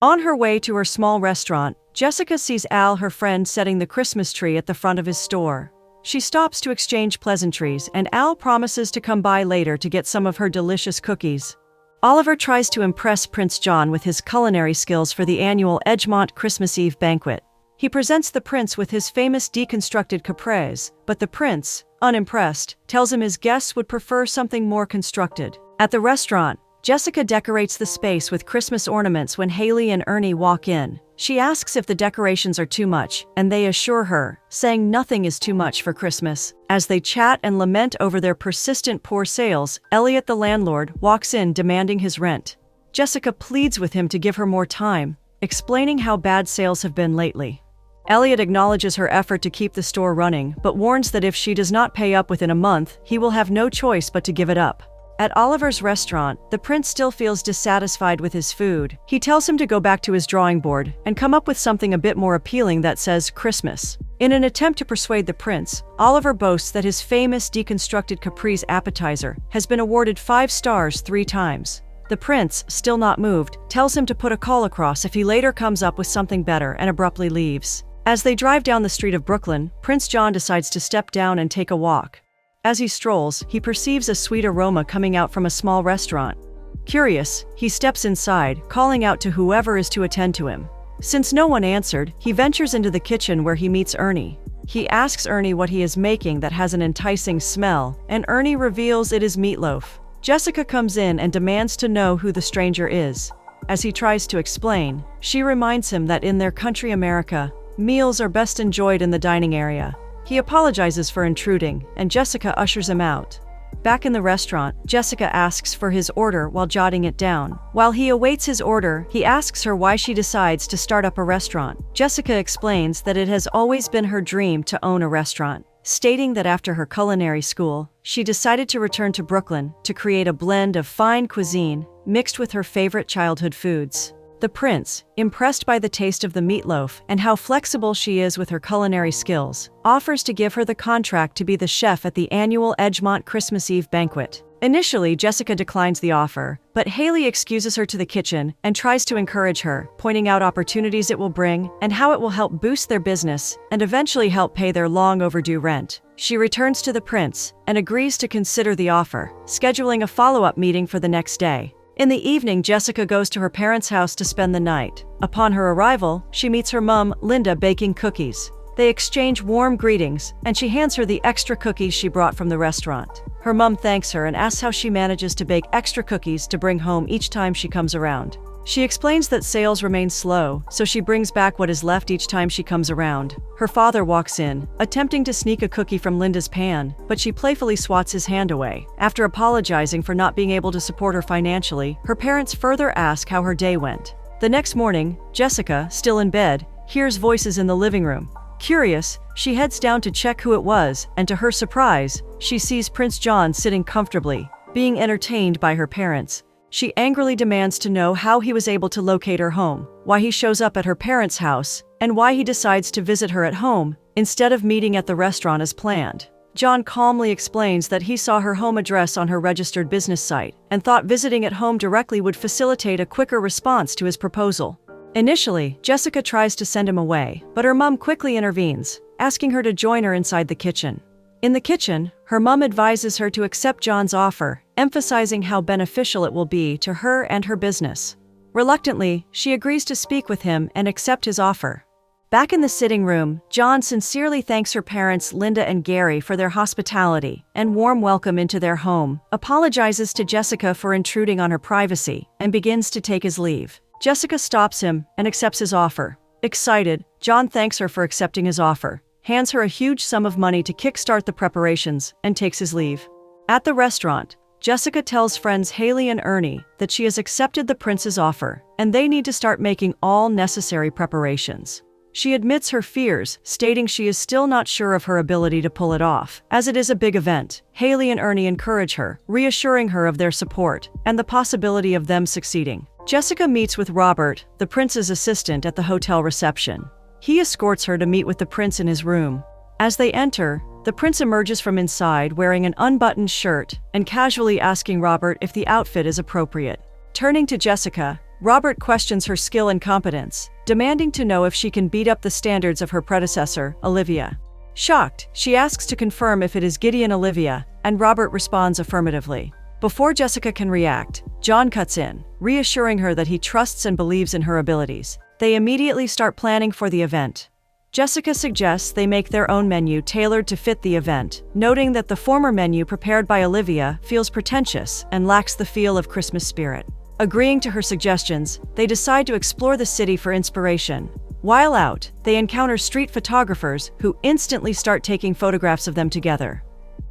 On her way to her small restaurant, Jessica sees Al, her friend, setting the Christmas tree at the front of his store. She stops to exchange pleasantries, and Al promises to come by later to get some of her delicious cookies. Oliver tries to impress Prince John with his culinary skills for the annual Edgemont Christmas Eve banquet. He presents the prince with his famous deconstructed caprese, but the prince, unimpressed, tells him his guests would prefer something more constructed. At the restaurant, Jessica decorates the space with Christmas ornaments when Haley and Ernie walk in. She asks if the decorations are too much, and they assure her, saying nothing is too much for Christmas. As they chat and lament over their persistent poor sales, Elliot, the landlord, walks in demanding his rent. Jessica pleads with him to give her more time, explaining how bad sales have been lately. Elliot acknowledges her effort to keep the store running, but warns that if she does not pay up within a month, he will have no choice but to give it up. At Oliver's restaurant, the prince still feels dissatisfied with his food. He tells him to go back to his drawing board and come up with something a bit more appealing that says Christmas. In an attempt to persuade the prince, Oliver boasts that his famous deconstructed caprese appetizer has been awarded 5 stars 3 times. The prince, still not moved, tells him to put a call across if he later comes up with something better and abruptly leaves. As they drive down the street of Brooklyn, Prince John decides to step down and take a walk. As he strolls, he perceives a sweet aroma coming out from a small restaurant. Curious, he steps inside, calling out to whoever is to attend to him. Since no one answered, he ventures into the kitchen where he meets Ernie. He asks Ernie what he is making that has an enticing smell, and Ernie reveals it is meatloaf. Jessica comes in and demands to know who the stranger is. As he tries to explain, she reminds him that in their country America, meals are best enjoyed in the dining area. He apologizes for intruding, and Jessica ushers him out. Back in the restaurant, Jessica asks for his order while jotting it down. While he awaits his order, he asks her why she decides to start up a restaurant. Jessica explains that it has always been her dream to own a restaurant, stating that after her culinary school, she decided to return to Brooklyn to create a blend of fine cuisine mixed with her favorite childhood foods. The prince, impressed by the taste of the meatloaf and how flexible she is with her culinary skills, offers to give her the contract to be the chef at the annual Edgemont Christmas Eve banquet. Initially, Jessica declines the offer, but Haley excuses her to the kitchen and tries to encourage her, pointing out opportunities it will bring and how it will help boost their business and eventually help pay their long overdue rent. She returns to the prince and agrees to consider the offer, scheduling a follow-up meeting for the next day. In the evening, Jessica goes to her parents' house to spend the night. Upon her arrival, she meets her mom, Linda, baking cookies. They exchange warm greetings, and she hands her the extra cookies she brought from the restaurant. Her mom thanks her and asks how she manages to bake extra cookies to bring home each time she comes around. She explains that sales remain slow, so she brings back what is left each time she comes around. Her father walks in, attempting to sneak a cookie from Linda's pan, but she playfully swats his hand away. After apologizing for not being able to support her financially, her parents further ask how her day went. The next morning, Jessica, still in bed, hears voices in the living room. Curious, she heads down to check who it was, and to her surprise, she sees Prince John sitting comfortably, being entertained by her parents. She angrily demands to know how he was able to locate her home, why he shows up at her parents' house, and why he decides to visit her at home, instead of meeting at the restaurant as planned. John calmly explains that he saw her home address on her registered business site, and thought visiting at home directly would facilitate a quicker response to his proposal. Initially, Jessica tries to send him away, but her mom quickly intervenes, asking her to join her inside the kitchen. In the kitchen, her mom advises her to accept John's offer, emphasizing how beneficial it will be to her and her business. Reluctantly, she agrees to speak with him and accept his offer. Back in the sitting room, John sincerely thanks her parents Linda and Gary for their hospitality and warm welcome into their home, apologizes to Jessica for intruding on her privacy, and begins to take his leave. Jessica stops him and accepts his offer. Excited, John thanks her for accepting his offer, hands her a huge sum of money to kickstart the preparations, and takes his leave. At the restaurant, Jessica tells friends Haley and Ernie that she has accepted the prince's offer, and they need to start making all necessary preparations. She admits her fears, stating she is still not sure of her ability to pull it off, as it is a big event. Haley and Ernie encourage her, reassuring her of their support and the possibility of them succeeding. Jessica meets with Robert, the prince's assistant, at the hotel reception. He escorts her to meet with the prince in his room. As they enter, the prince emerges from inside wearing an unbuttoned shirt and casually asking Robert if the outfit is appropriate. Turning to Jessica, Robert questions her skill and competence, demanding to know if she can beat up the standards of her predecessor, Olivia. Shocked, she asks to confirm if it is Gideon Olivia, and Robert responds affirmatively. Before Jessica can react, John cuts in, reassuring her that he trusts and believes in her abilities. They immediately start planning for the event. Jessica suggests they make their own menu tailored to fit the event, noting that the former menu prepared by Olivia feels pretentious and lacks the feel of Christmas spirit. Agreeing to her suggestions, they decide to explore the city for inspiration. While out, they encounter street photographers who instantly start taking photographs of them together.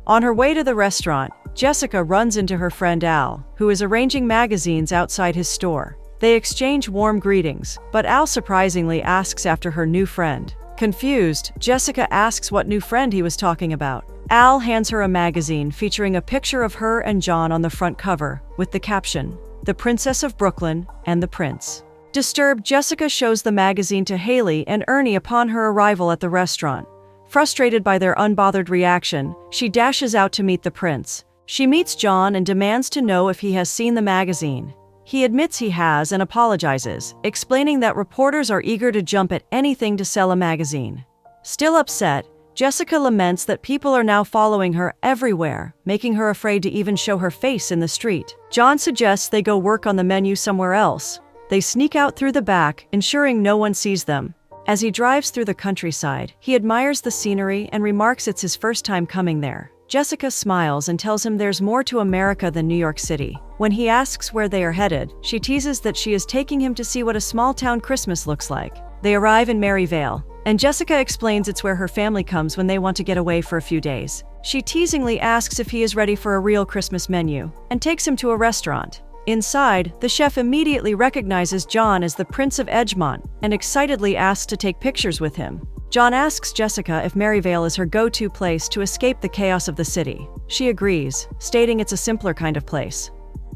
On her way to the restaurant, Jessica runs into her friend Al, who is arranging magazines outside his store. They exchange warm greetings, but Al surprisingly asks after her new friend. Confused, Jessica asks what new friend he was talking about. Al hands her a magazine featuring a picture of her and John on the front cover, with the caption, "The Princess of Brooklyn and the Prince." Disturbed, Jessica shows the magazine to Haley and Ernie upon her arrival at the restaurant. Frustrated by their unbothered reaction, she dashes out to meet the prince. She meets John and demands to know if he has seen the magazine. He admits he has and apologizes, explaining that reporters are eager to jump at anything to sell a magazine. Still upset, Jessica laments that people are now following her everywhere, making her afraid to even show her face in the street. John suggests they go work on the menu somewhere else. They sneak out through the back, ensuring no one sees them. As he drives through the countryside, he admires the scenery and remarks it's his first time coming there. Jessica smiles and tells him there's more to America than New York City. When he asks where they are headed, she teases that she is taking him to see what a small-town Christmas looks like. They arrive in Maryvale, and Jessica explains it's where her family comes when they want to get away for a few days. She teasingly asks if he is ready for a real Christmas menu, and takes him to a restaurant. Inside, the chef immediately recognizes John as the Prince of Edgemont and excitedly asks to take pictures with him. John asks Jessica if Maryvale is her go-to place to escape the chaos of the city. She agrees, stating it's a simpler kind of place.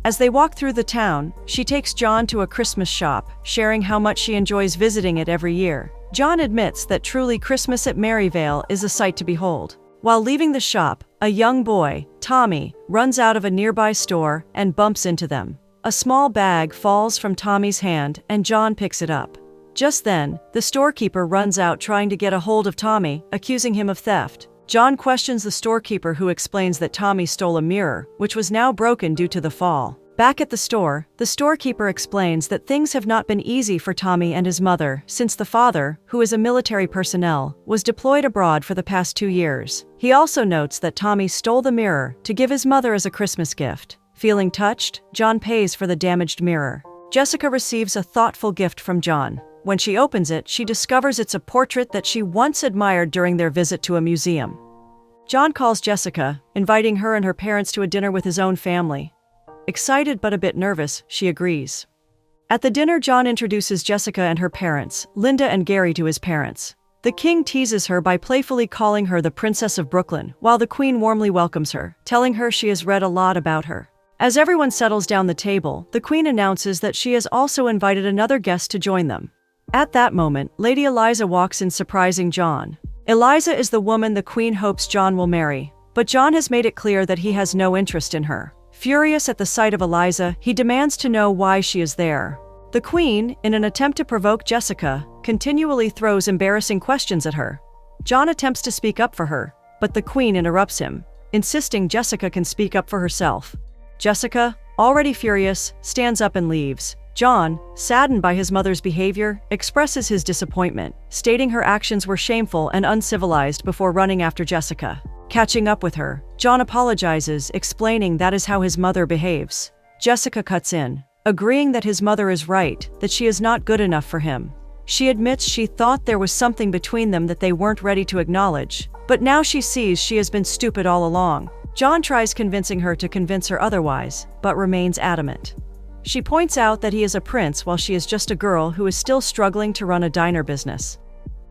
As they walk through the town, she takes John to a Christmas shop, sharing how much she enjoys visiting it every year. John admits that truly Christmas at Maryvale is a sight to behold. While leaving the shop, a young boy, Tommy, runs out of a nearby store and bumps into them. A small bag falls from Tommy's hand and John picks it up. Just then, the storekeeper runs out trying to get a hold of Tommy, accusing him of theft. John questions the storekeeper, who explains that Tommy stole a mirror, which was now broken due to the fall. Back at the store, the storekeeper explains that things have not been easy for Tommy and his mother since the father, who is a military personnel, was deployed abroad for the past 2 years. He also notes that Tommy stole the mirror to give his mother as a Christmas gift. Feeling touched, John pays for the damaged mirror. Jessica receives a thoughtful gift from John. When she opens it, she discovers it's a portrait that she once admired during their visit to a museum. John calls Jessica, inviting her and her parents to a dinner with his own family. Excited but a bit nervous, she agrees. At the dinner, John introduces Jessica and her parents, Linda and Gary, to his parents. The king teases her by playfully calling her the Princess of Brooklyn, while the queen warmly welcomes her, telling her she has read a lot about her. As everyone settles down the table, the queen announces that she has also invited another guest to join them. At that moment, Lady Eliza walks in, surprising John. Eliza is the woman the queen hopes John will marry, but John has made it clear that he has no interest in her. Furious at the sight of Eliza, he demands to know why she is there. The queen, in an attempt to provoke Jessica, continually throws embarrassing questions at her. John attempts to speak up for her, but the queen interrupts him, insisting Jessica can speak up for herself. Jessica, already furious, stands up and leaves. John, saddened by his mother's behavior, expresses his disappointment, stating her actions were shameful and uncivilized before running after Jessica. Catching up with her, John apologizes, explaining that is how his mother behaves. Jessica cuts in, agreeing that his mother is right, that she is not good enough for him. She admits she thought there was something between them that they weren't ready to acknowledge, but now she sees she has been stupid all along. John tries convincing her to convince her otherwise, but remains adamant. She points out that he is a prince while she is just a girl who is still struggling to run a diner business.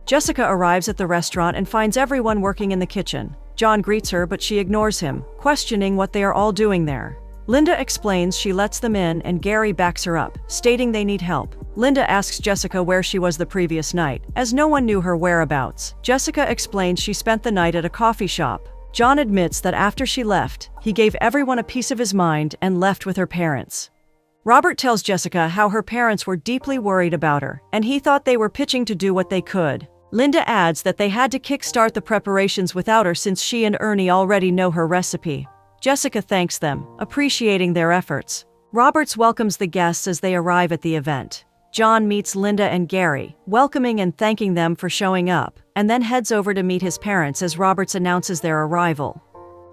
Jessica arrives at the restaurant and finds everyone working in the kitchen. John greets her, but she ignores him, questioning what they are all doing there. Linda explains she lets them in and Gary backs her up, stating they need help. Linda asks Jessica where she was the previous night, as no one knew her whereabouts. Jessica explains she spent the night at a coffee shop. John admits that after she left, he gave everyone a piece of his mind and left with her parents. Robert tells Jessica how her parents were deeply worried about her, and he thought they were pitching to do what they could. Linda adds that they had to kickstart the preparations without her since she and Ernie already know her recipe. Jessica thanks them, appreciating their efforts. Roberts welcomes the guests as they arrive at the event. John meets Linda and Gary, welcoming and thanking them for showing up, and then heads over to meet his parents as Roberts announces their arrival.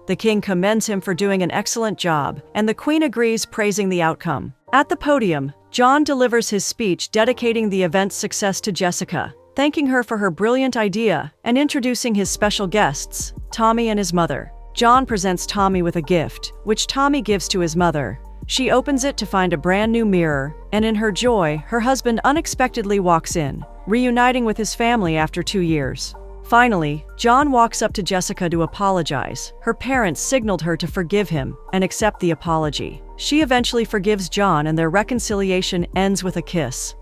The king commends him for doing an excellent job, and the queen agrees, praising the outcome. At the podium, John delivers his speech dedicating the event's success to Jessica, thanking her for her brilliant idea and introducing his special guests, Tommy and his mother. John presents Tommy with a gift, which Tommy gives to his mother. She opens it to find a brand new mirror, and in her joy, her husband unexpectedly walks in, reuniting with his family after 2 years. Finally, John walks up to Jessica to apologize. Her parents signaled her to forgive him and accept the apology. She eventually forgives John, and their reconciliation ends with a kiss.